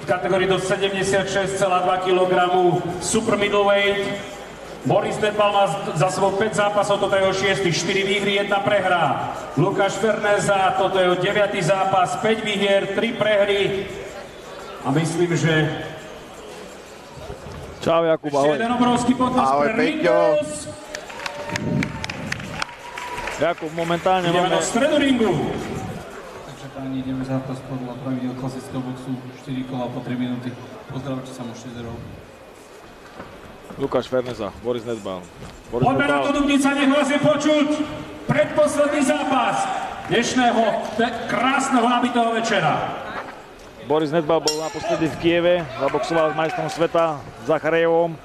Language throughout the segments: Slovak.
kategórii do 76,2 kg super middleweight. Boris Nedbal má za sebou 5 zápasov, toto je jeho 6, 4 výhry, 1 prehra. Lukáš Ferneza, toto je jeho 9. zápas, 5 výhier, 3 prehry. A myslím, že... Čau Jakub, ahoj. Ešte jeden obrovský potles pre Ringos. Jakub, momentálne ideme do stredu ringu. Takže páni, ideme zápas podľa pravidel klasického boxu, 4 kola po 3 minúty. Pozdravte sa mu 6 rov. Lukáš Ferneza, Boris Nedbal. Poďme na to, Dubnica, nech vás je počuť. Predposledný zápas dnešného krásneho nabitého večera. Boris Nedbal bol naposledy v Kieve, zaboxoval s majstrom sveta Zacharejevom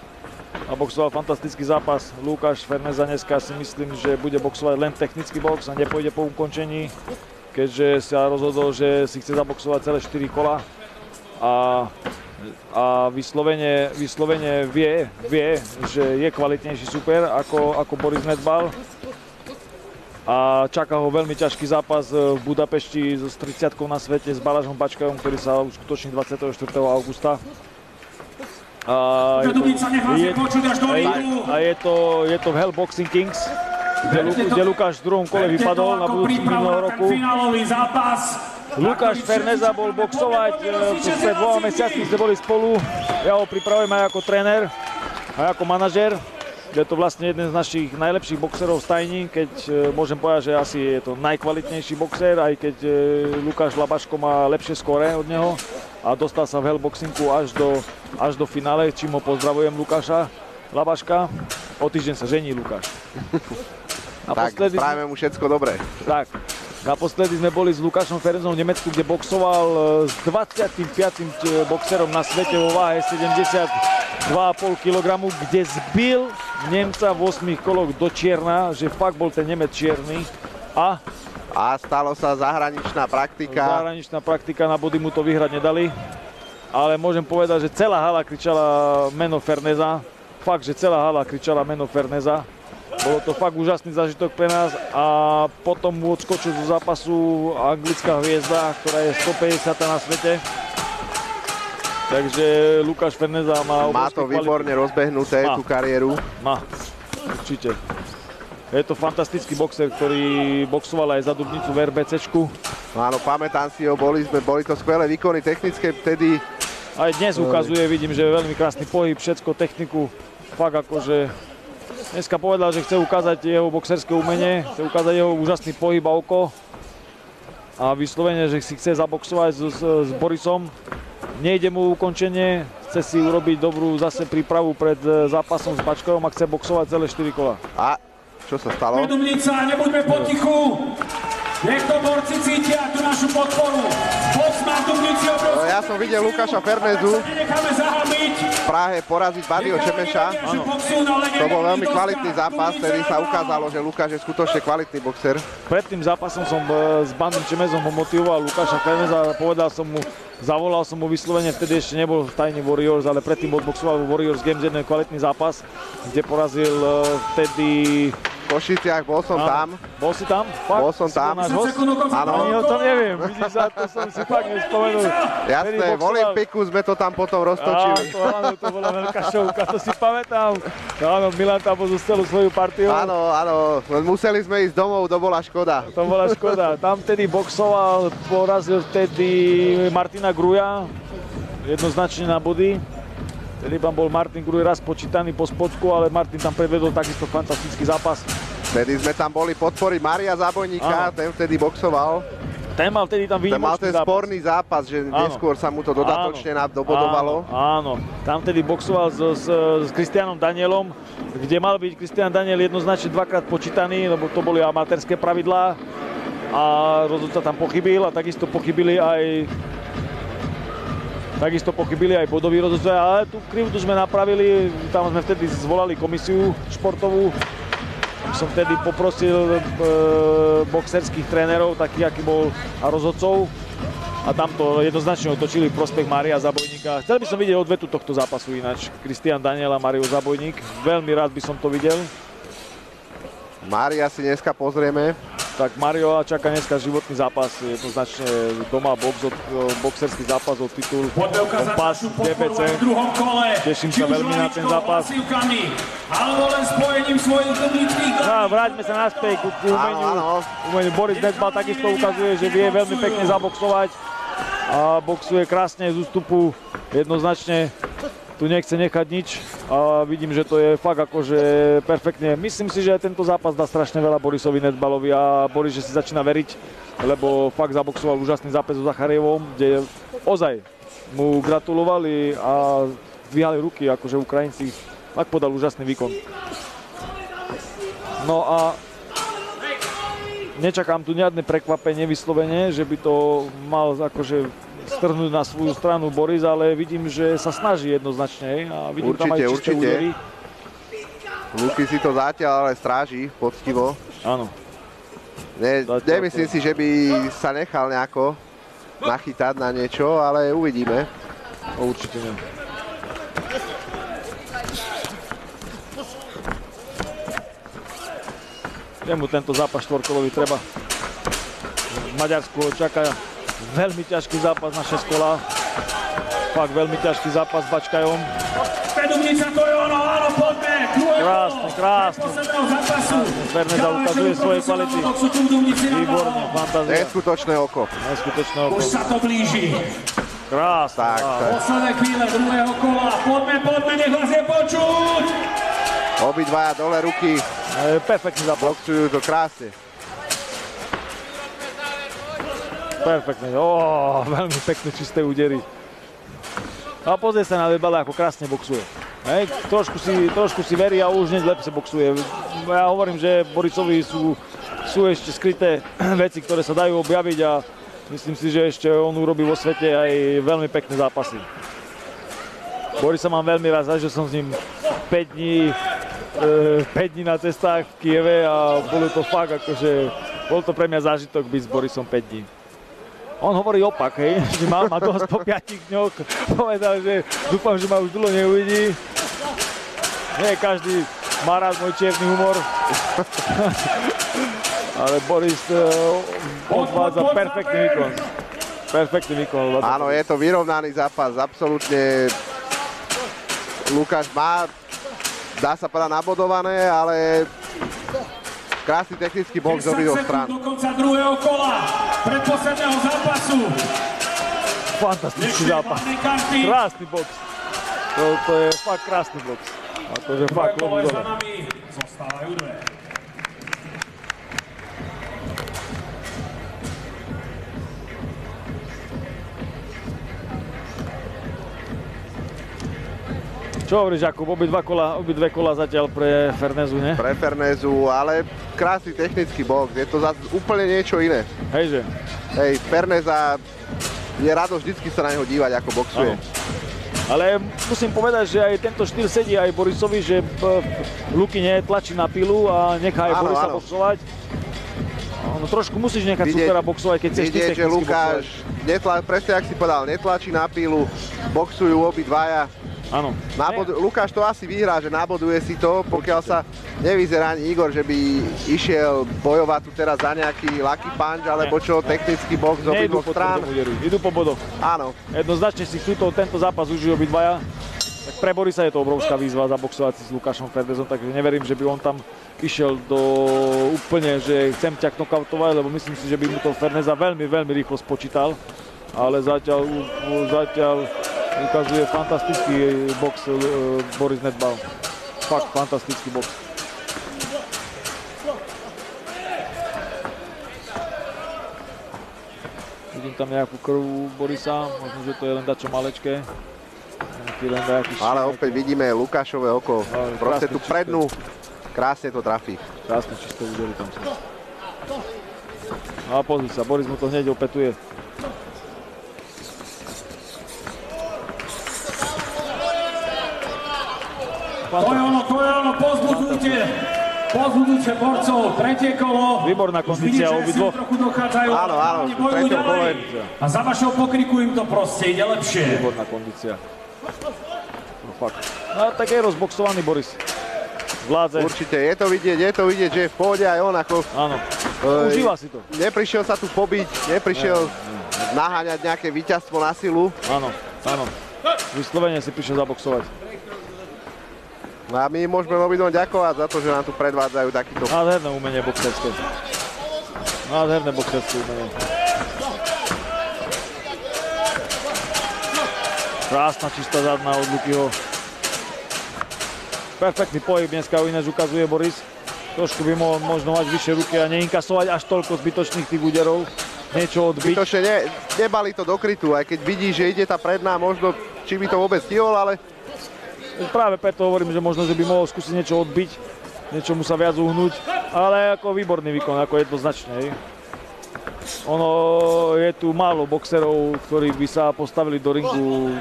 a boxoval fantastický zápas. Lukáš Ferneza dneska si myslím, že bude boxovať len technický box a nepôjde po ukončení, keďže sa rozhodol, že si chce zaboxovať celé 4 kola a vyslovene vie, že je kvalitnejší super ako Boris Nedbal. A čaká ho veľmi ťažký zápas v Budapešti s 30-kou na svete s Balázsom Bačkajom, ktorý sa uskutoční 24. augusta. A je to v Hell Boxing Kings, kde Lukáš v druhom kole vypadol na budúci minulého roku. Lukáš Ferneza bol boxovať pred 2 mesiacmi, sme boli spolu. Ja ho pripravujem aj ako tréner, aj ako manažér. Je to vlastne jeden z našich najlepších boxerov v stajni, keď môžem povedať, že asi je to najkvalitnejší boxer, aj keď Lukáš Labaško má lepšie skóre od neho a dostal sa v Hellboxingu až do finále, čím ho pozdravujem Lukáša Labaška. O týždeň sa žení Lukáš. Tak, spravíme mu všetko dobré. Tak, naposledy sme boli s Lukášom Fernezom v Nemecku, kde boxoval s 25. boxerom na svete vo váhe 72,5 kg, kde zbil Nemca v 8 koloch do čierna, že fakt bol ten Nemec čierny. A stalo sa zahraničná praktika. Zahraničná praktika, na body mu to vyhrať nedali. Ale môžem povedať, že celá hala kričala meno Ferneza. Fakt, že celá hala kričala meno Ferneza. Bolo to fakt úžasný zážitok pre nás a potom mu odskočil zo zápasu anglická hviezda, ktorá je 150. na svete. Takže Lukáš Ferneza má to výborne rozbehnuté, tú kariéru. Má, určite. Je to fantastický boxer, ktorý boxoval aj za Dubnicu v RBCčku. Áno, pamätám si ho, boli to skvelé výkony technické vtedy. Aj dnes ukazuje, vidím, že je veľmi krásny pohyb, všetko techniku. Fakt akože dneska povedal, že chce ukázať jeho boxerské umenie, chce ukázať jeho úžasný pohyb a oko. A vyslovene, že si chce zaboxovať s Borisom. Nejde mu ukončenie, chce si urobiť dobrú zase prípravu pred zápasom s Bačkajom a chce boxovať celé 4 kola. A čo sa stalo? Dubnica, nebuďme potichu! Nech to borci cítia tú našu podporu. Box má v Dubnici obrovskú... Ja som videl Lukáša Fernezu v Prahe poraziť Badiho Čemeša. To bol veľmi kvalitný zápas, vtedy sa ukázalo, že Lukáš je skutočne kvalitný boxer. Pred tým zápasom som s Bandom Čemezom motivoval Lukáša Ferneza a zavolal som mu vyslovene, vtedy ešte nebol v tajni Warriors, ale predtým odboxoval v Warriors Games jeden kvalitný zápas, kde porazil vtedy... V Košiciach, bol som tam. Bol si tam? Fakt? Bol som tam. Áno. Ani o tom neviem, vidíš, to som si fakt nespomenul. Jasné, v Olympiku sme to tam potom roztočili. Áno, to bola veľká šovka, to si pamätám. Áno, Milan tam bol zo celú svoju partiu. Áno, museli sme ísť domov, to bola škoda. To bola škoda, tam vtedy boxoval, porazil vtedy Martina Gruja, jednoznačne na body. Vtedy tam bol Martin Gruj raz počítaný po spodku, ale Martin tam predvedol takisto fantastický zápas. Vtedy sme tam boli podporiť Mária Zábojníka, ten vtedy boxoval. Ten mal vtedy tam výnimočný zápas. Ten mal ten sporný zápas, že neskôr sa mu to dodatočne dobodovalo. Áno, tam vtedy boxoval s Kristianom Danielom, kde mal byť Kristian Daniel jednoznačne dvakrát počítaný, lebo to boli amatérske pravidlá a rozhodca tam pochybil a takisto pochybili aj bodoví rozhodcovia, ale tú krivdu sme napravili, tam sme vtedy zvolali komisiu športovú. Som vtedy poprosil boxerských trénerov, takých aký bol, a rozhodcov. A tam to jednoznačne otočili v prospech Mária Zabojníka. Chcel by som vidieť odvetu tohto zápasu ináč. Kristian Daniel a Mário Zabojník. Veľmi rád by som to videl. Mária si dneska pozrieme. tak Mario čaká dneska životný zápas, jednoznačne doma boxerský zápas o titul, o pas GBC. Teším sa veľmi na ten zápas. No, vráťme sa naspäť k umeniu. Boris Nedbal takisto ukazuje, že vie veľmi pekne zaboxovať a boxuje krásne z ústupu, jednoznačne tu nechce nechať nič a vidím, že to je fakt akože perfektne. Myslím si, že aj tento zápas dá strašne veľa Borisovi Nedbalovi a Boris, že si začína veriť, lebo fakt zaboxoval úžasný zápas so Zacharievom, kde ozaj mu gratulovali a dvíhali ruky, akože Ukrajinci fakt podal úžasný výkon. No a nečakám tu žiadne prekvapenie vyslovene, že by to mal akože strhnúť na svoju stranu Boris, ale vidím, že sa snaží jednoznačne a vidím tam aj čisté údery. Luky si to zatiaľ ale stráži poctivo. Áno. Nemyslím si, že by sa nechal nejako nachytať na niečo, ale uvidíme. Určite nie. Jemu tento zápas štvorkolový treba. V Maďarsku ho čaká veľmi ťažký zápas na 6 kola. Fakt veľmi ťažký zápas s Bačkajom. Krásne, krásne. Ferneza ukazuje svoje kvality. Výborne, fantázia. Neskutočné oko. Neskutočné oko. Už sa to blíži. Krásne. Posledné chvíle druhého kola. Poďme, nech vás je počuť. Obidvaja dole ruky. Perfektný zápas. Boxujú to krásne. Perfektne, veľmi pekné čisté údery. A pozrie sa na Nedbala, ako krásne boxuje. Hej, trošku si verí a už hneď lepšie boxuje. Ja hovorím, že Borisovi sú ešte skryté veci, ktoré sa dajú objaviť a myslím si, že ešte on urobí vo svete aj veľmi pekné zápasy. Borisa mám veľmi rád, že som s ním 5 dní na cestách v Kieve a bolo to fakt akože, bol to pre mňa zážitok byť s Borisom 5 dní. On hovorí opak, hej, že má dosť po 5 dňoch, povedal, že dúfam, že ma už dlho neuvidí. Nie každý má rád môj čierny humor, ale Boris odvádza perfektný výkon. Perfektný výkon. Áno, je to vyrovnaný zápas, absolútne. Lukáš má, dá sa povedať, nabodované, ale krásny technický box z obidvoch strán. Do konca druhého kola predposledného zápasu. Fantastický zápas. Krásny box. To je fakt krásny box. Akože fakt klobu dole. Zostávajú dve. Čo hovoríš, Jakub? Obidve kola zatiaľ pre Fernezu, ne? Pre Fernezu, ale krásny technický box. Je to zase úplne niečo iné. Hejže. Hej, Ferneza je rado vždycky sa na neho dívať, ako boxuje. Ano. Ale musím povedať, že aj tento štýl sedí aj Borisovi, že Luky netlačí na pilu a nechá aj Borisa boxovať. No, trošku musíš nechať supera boxovať, keď chceš ty technicky že Lukáš, presne ak si povedal, netlačí na pilu, boxujú obidvaja. Áno. Lukáš to asi vyhrá, že naboduje si to, pokiaľ sa nevyzerá ani Igor, že by išiel bojovať tu teraz za nejaký lucky punch, alebo čo, technický box z obidvoch strán. Idú po bodoch. Áno. Jednoznačne si chcú tento zápas užijú obidvaja. Tak pre Borisa je to obrovská výzva zaboxovať si s Lukášom Fernezom, takže neverím, že by on tam išiel do úplne, že chcem ťa knockoutovať, lebo myslím si, že by mu to Ferneza veľmi, veľmi rýchlo spočítal. Ale zatiaľ ukazuje fantastický box Boris Nedbal. Fakt fantastický box. Vidím tam nejakú krv Borisa, možno, že to je len dačo malečké. Ale opäť vidíme Lukášové oko. Proste tú prednú, krásne to trafí. Krásne čisté údery tam sú. A pozri sa, Boris mu to hneď opetuje. To je ono, pozbudujte borcov, tretie kolo. Výborná kondícia obidvoch. Áno, tretie kolo. A za vašou pokriku im to proste ide lepšie. Výborná kondícia. No fakt. No tak je rozboxovaný Boris. Vládze. Určite, je to vidieť, že je v pohode aj on ako... Áno. Užíva si to. Neprišiel sa tu pobiť, neprišiel naháňať nejaké víťazstvo na silu. Áno, áno. Vyslovene si prišiel zaboxovať. A my môžeme obidvom ďakovať za to, že nám tu predvádzajú takýto... Nádherné umenie boxerské. Nádherné boxerské umenie. Krásna čistá zadná od Lukyho. Perfektný pohyb dneska ináč ukazuje Boris. Trošku by mohol možno mať vyššie ruky a neinkasovať až toľko zbytočných tých úderov. Niečo odbiť. Zbytočne nebali to do krytu, aj keď vidí, že ide tá predná, možno či by to vôbec stihol, ale... Práve preto hovorím, že možno, že by mohol skúsiť niečo odbiť, niečomu sa viac uhnúť, ale ako výborný výkon, ako jednoznačne. Ono je tu málo boxerov, ktorí by sa postavili do ringu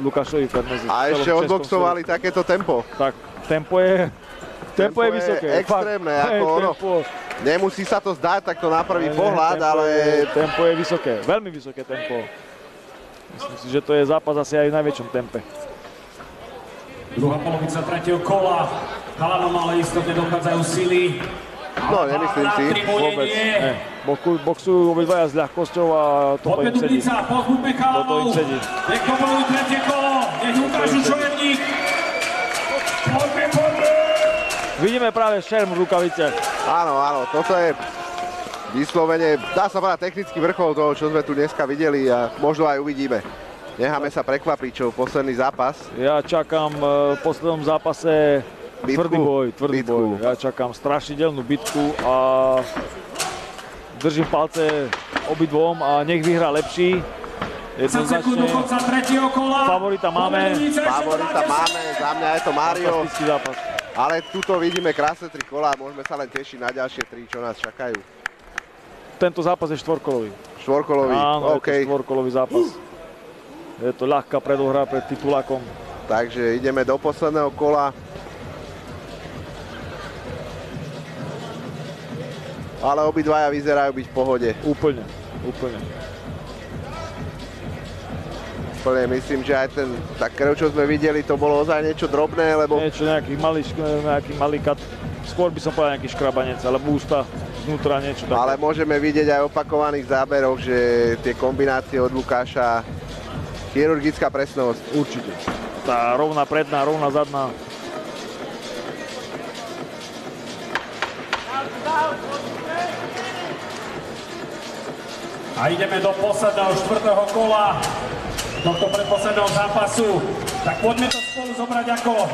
Lukášovi Fernezovi. A ešte odboxovali takéto tempo. Tak, tempo je vysoké. Extrémne, ako ono. Nemusí sa to zdať takto na prvý pohľad, ale... Tempo je vysoké, veľmi vysoké tempo. Myslím si, že to je zápas asi aj v najväčšom tempe. Druhá polovica tretieho kola. Chalanom ale istotne dochádzajú sily. No, nemyslím si. Vôbec. Boxujú obidvaja s ľahkosťou a toto im sedí. Toto im sedí. Nech povolujú tretie kolo. Nech ukážu, čo je v nich. Poďme. Vidíme práve šerm v rukavice. Áno, toto je vyslovene, dá sa povedať, technický vrchol toho, čo sme tu dneska videli a možno aj uvidíme. Necháme sa prekvapiť, čo posledný zápas. Ja čakám v poslednom zápase tvrdý boj. Ja čakám strašidelnú bitku a držím palce obidvom a nech vyhrá lepší. Jednoznačne favorita máme. Za mňa je to Mário. Fantastický zápas. Ale tuto vidíme krásne 3 kola a môžeme sa len tešiť na ďalšie 3, čo nás čakajú. Tento zápas je štvorkolový. Štvorkolový, áno, OK. Je to štvorkolový zápas. Je to ľahká predohra pred titulákom. Takže ideme do posledného kola. Ale obidvaja vyzerajú byť v pohode. Úplne. Myslím, že aj tá krv, čo sme videli, to bolo ozaj niečo drobné, lebo... Nejaký malý kat. Skôr by som povedal nejaký škrabanec, alebo ústa znútra niečo také. Ale môžeme vidieť aj opakovaných záberoch, že tie kombinácie od Lukáša, chirurgická presnosť. Určite. Tá rovná predná, rovná zadná. A ideme do posledného štvrtého kola tohto predposledného zápasu. Tak poďme to spolu zobrať ako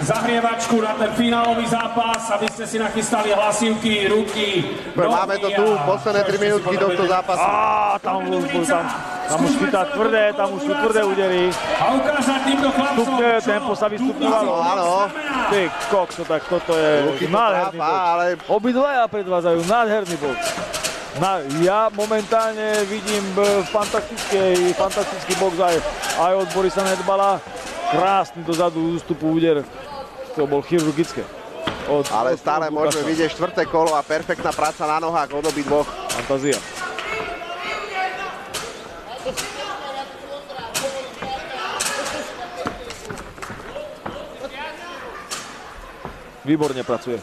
zahrievačku na ten finálový zápas, aby ste si nachystali hlasivky, ruky, nohy. Máme to tu, posledné 3 minútky tohto zápasu. Tam už chytá tvrdé, tam už sú tvrdé údery. A ukážať týmto chlapcom, tempo sa vystupňovalo. Áno. Ty kokso, tak toto je nádherný box. Obidvaja predvádzajú nádherný box. Ja momentálne vidím fantastický box aj od Borisa Nedbala. Krásny dozadu ústupu úder. To bol chirurgické. Ale stále môžeme vidieť 4. kolo a perfektná práca na nohách od obidvoch. Fantázia. Výborne pracuje.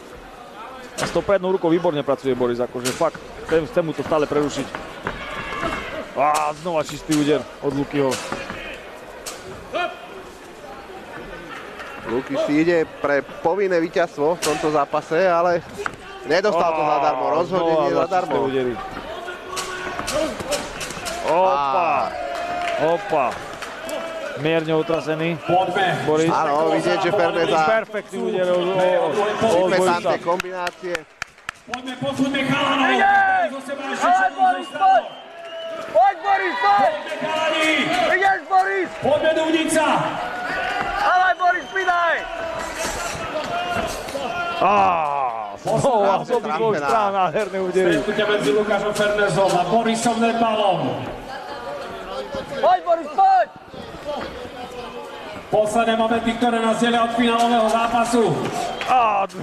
A s tou prednou rukou výborne pracuje Boris, akože fakt, chcem mu to stále prerušiť. A znova čistý úder od Lukyho. Luky si ide pre povinné víťazstvo v tomto zápase, ale nedostal to zadarmo, rozhodne nie zadarmo. Opa. Mierne utrasený. Poďme. Áno, vidieť, že Ferneza... Perfektný úder od Borisa. Borisa. Kombinácie. Poďme, posúďme chalanov. Poď Boris, poď! Poď Boris, poď! Poďme chalani. Ideš Boris! Poďme Duvnica. Alaj Boris, pridaj! Znova z obidvoch strán nádherné údery. Stretnutia medzi Lukášom Fernezom a Borisom Nedbalom. Poď Boris, poď! Posledné momenty, ktoré nás delia od finálového zápasu.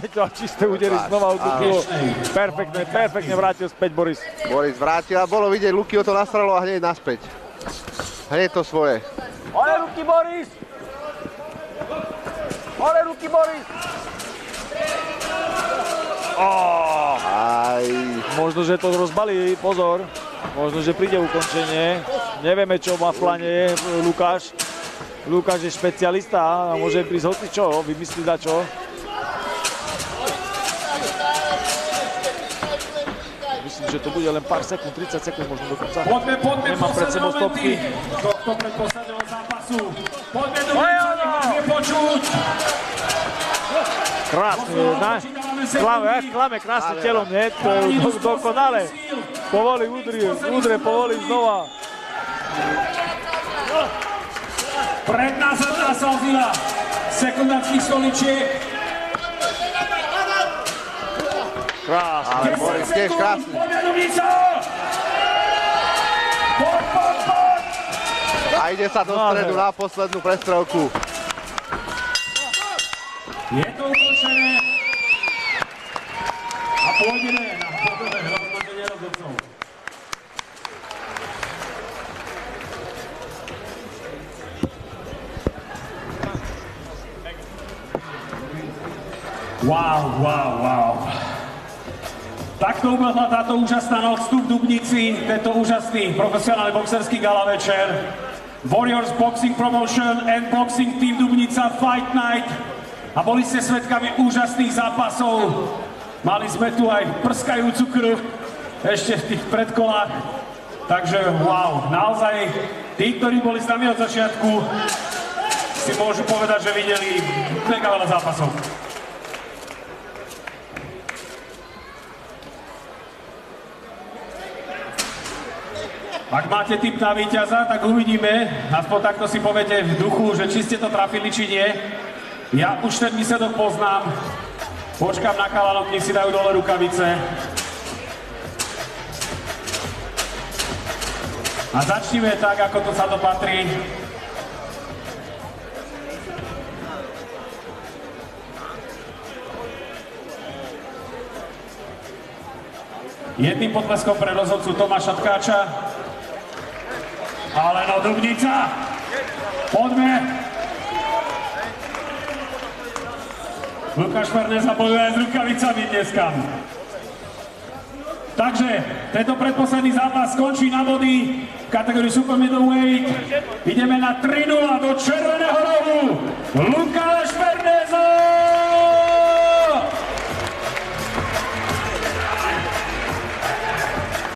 Dva čisté údery znova od Lukyho. Perfektne vrátil späť Boris. Boris vrátil a bolo vidieť, Lukyho to nastrelilo a hneď naspäť. Hneď to svoje. Hore ruky Boris! Hore ruky Boris! Možno, že to rozbalí, pozor. Možno, že príde ukončenie. Nevieme, čo má v pláne Lukáš. Lukáš je špecialista a môže prísť hocičo, vymyslí dačo. Myslím, že to bude len pár sekúnd, 30 sekúnd možno dokonca. Poďme, Nemá pred sebou stopky. Tohto predposledného zápasu. Poďme do nech počuť. Krásne, klame krásne telom, nie? To je dokonale. Povoli, udrie, povoli znova. Predná zadná Salzila. Sekundáčnych stoličiek. Krásne. Ale Boris tiež krásny. Poďme Dubnica! Poď! A ide sa do stredu na poslednú prestrelku. Je to ukončené. A pôjdeme na rozhodnenie rozhodcov. Wow. Takto ubehla táto úžasná noc tu v Dubnici, tento úžasný profesionálny boxerský gala večer. Warriors Boxing Promotion and Boxing Team Dubnica Fight Night. A boli ste svedkami úžasných zápasov. Mali sme tu aj prskajúcu krv ešte v tých predkolách. Takže wow, naozaj tí, ktorí boli s nami od začiatku, si môžu povedať, že videli mega veľa zápasov. Ak máte tip na víťaza, tak uvidíme. Aspoň takto si poviete v duchu, že či ste to trafili, či nie. Ja už ten výsledok poznám. Počkám na chalanov, nech si dajú dole rukavice. A začneme tak, ako to sa to patrí. Jedným potleskom pre rozhodcu Tomáša Tkáča. Ale no Dubnica! Poďme! Lukáš Ferneza bojuje aj s rukavicami dneska. Takže tento predposledný zápas skončí na body v kategórii Super Middleweight. Ideme na 3-0 do červeného rohu. Lukáš